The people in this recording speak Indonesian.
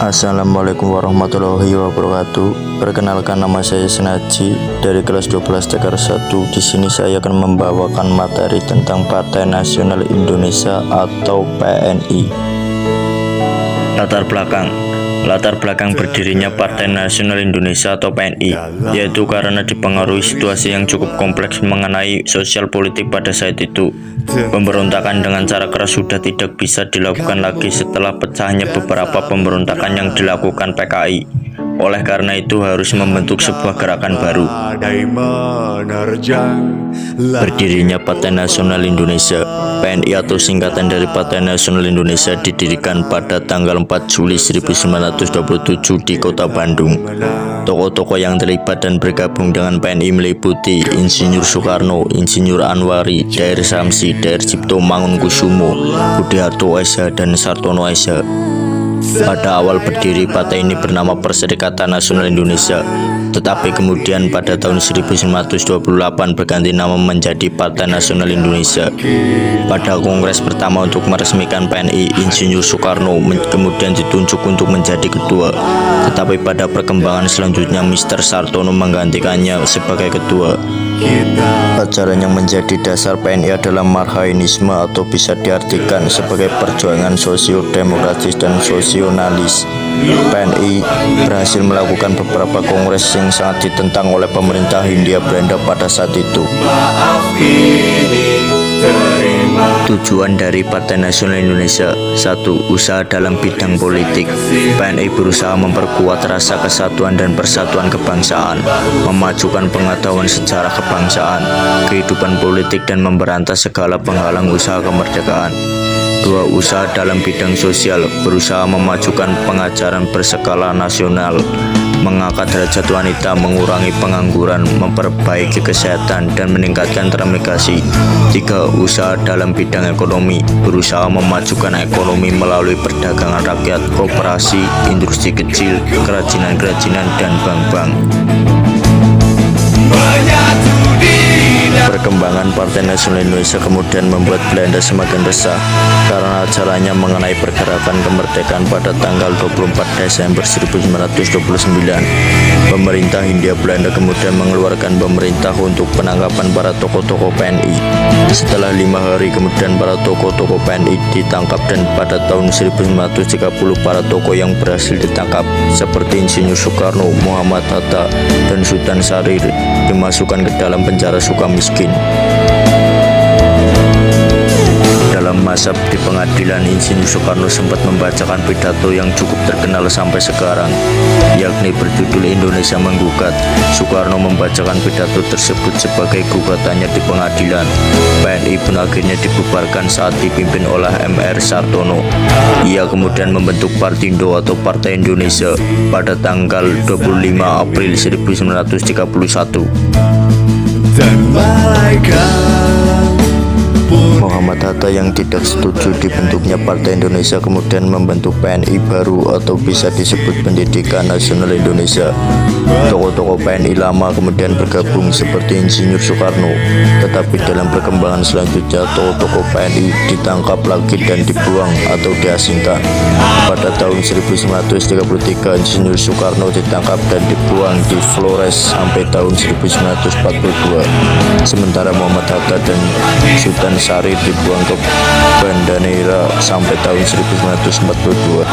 Assalamualaikum warahmatullahi wabarakatuh. Perkenalkan, nama saya Senaji dari kelas 12 TKR 1. Di sini saya akan membawakan materi tentang Partai Nasional Indonesia atau PNI. Latar belakang berdirinya Partai Nasional Indonesia atau PNI yaitu karena dipengaruhi situasi yang cukup kompleks mengenai sosial politik pada saat itu. Pemberontakan dengan cara keras sudah tidak bisa dilakukan lagi setelah pecahnya beberapa pemberontakan yang dilakukan PKI. Oleh karena itu harus membentuk sebuah gerakan baru. Berdirinya Partai Nasional Indonesia, PNI atau singkatan dari Partai Nasional Indonesia, didirikan pada tanggal 4 Juli 1927 di Kota Bandung. Tokoh-tokoh yang terlibat dan bergabung dengan PNI meliputi Insinyur Soekarno, Insinyur Anwari, Dair Samsi, Dair Cipto Mangunkusumo, Budiarto SH, dan Sartono SH. Pada awal berdiri, partai ini bernama Perserikatan Nasional Indonesia, tetapi kemudian pada tahun 1928 berganti nama menjadi Partai Nasional Indonesia. Pada kongres pertama untuk meresmikan PNI, Insinyur Soekarno kemudian ditunjuk untuk menjadi ketua, tetapi pada perkembangan selanjutnya Mr. Sartono menggantikannya sebagai ketua. Ajaran yang menjadi dasar PNI adalah marxisme atau bisa diartikan sebagai perjuangan sosio-demokratis dan sosionalis. PNI berhasil melakukan beberapa kongres yang sangat ditentang oleh pemerintah Hindia Belanda pada saat itu. Tujuan dari Partai Nasional Indonesia: 1. Usaha dalam bidang politik. PNI berusaha memperkuat rasa kesatuan dan persatuan kebangsaan, memajukan pengetahuan sejarah kebangsaan, kehidupan politik, dan memberantas segala penghalang usaha kemerdekaan. 2. Usaha dalam bidang sosial, berusaha memajukan pengajaran berskala nasional, mengangkat derajat wanita, mengurangi pengangguran, memperbaiki kesehatan, dan meningkatkan transmigrasi. 3. Usaha dalam bidang ekonomi, berusaha memajukan ekonomi melalui perdagangan rakyat, koperasi, industri kecil, kerajinan-kerajinan, dan bank-bank. Perkembangan Partai Nasional Indonesia kemudian membuat Belanda semakin resah karena ajarannya mengenai pergerakan kemerdekaan pada tanggal 24 Desember 1929. Pemerintah Hindia Belanda kemudian mengeluarkan pemerintah untuk penangkapan para tokoh-tokoh PNI. Setelah 5 hari kemudian para tokoh-tokoh PNI ditangkap, dan pada tahun 1930 para tokoh yang berhasil ditangkap seperti Insinyur Soekarno, Muhammad Hatta, dan Sultan Syahrir dimasukkan ke dalam penjara Sukamiskin. Dalam masa di pengadilan, Insinyur Soekarno sempat membacakan pidato yang cukup terkenal sampai sekarang, yakni berjudul Indonesia Menggugat. Soekarno membacakan pidato tersebut sebagai gugatannya di pengadilan. PNI pun akhirnya dibubarkan saat dipimpin oleh M.R. Sartono. Ia kemudian membentuk Partindo atau Partai Indonesia pada tanggal 25 April 1931. Dan Muhammad Hatta yang tidak setuju dibentuknya Partai Indonesia kemudian membentuk PNI baru atau bisa disebut Pendidikan Nasional Indonesia. Tokoh-tokoh PNI lama kemudian bergabung seperti Insinyur Soekarno, tetapi dalam perkembangan selanjutnya tokoh-tokoh PNI ditangkap lagi dan dibuang atau diasingkan. Pada tahun 1933 Insinyur Soekarno ditangkap dan dibuang di Flores sampai tahun 1942. Sementara Muhammad Hatta dan Sultan Syahrir dibuang ke Banda Neira sampai tahun 1942.